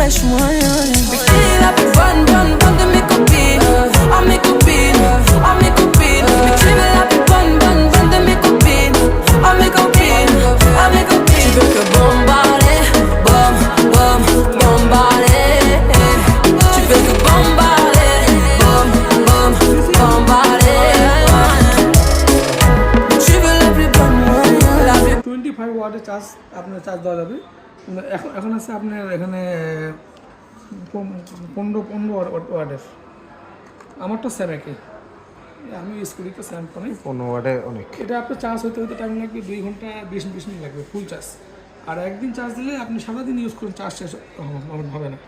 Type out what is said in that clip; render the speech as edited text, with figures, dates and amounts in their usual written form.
wesh moi. Bikini la plus bonne de mes copines. Oh mes copines, oh mes copines. Bikini la plus bonne de mes copines. Oh mes copines, oh mes copines. Tu veux que bombarder, bombarder. Tu veux que bombarder, bombarder. Tu veux la plus bonne moi, la plus 25 ওয়াটের চার্জ আপনার চার্জ দেওয়া যাবে। এখন আছে আপনার এখানে 15 ওয়াটের। আমারটা সেম একই, আমি স্কুটিতে সেম পানি 15 ওয়াটে অনেক। এটা আপনার চার্জ হতে টাইম লাগবে 2 ঘন্টা 20 মিনিট লাগবে ফুল চার্জ। আর একদিন চার্জ দিলে আপনি সারাদিন ইউজ করুন, চার্জ শেষ হবে না।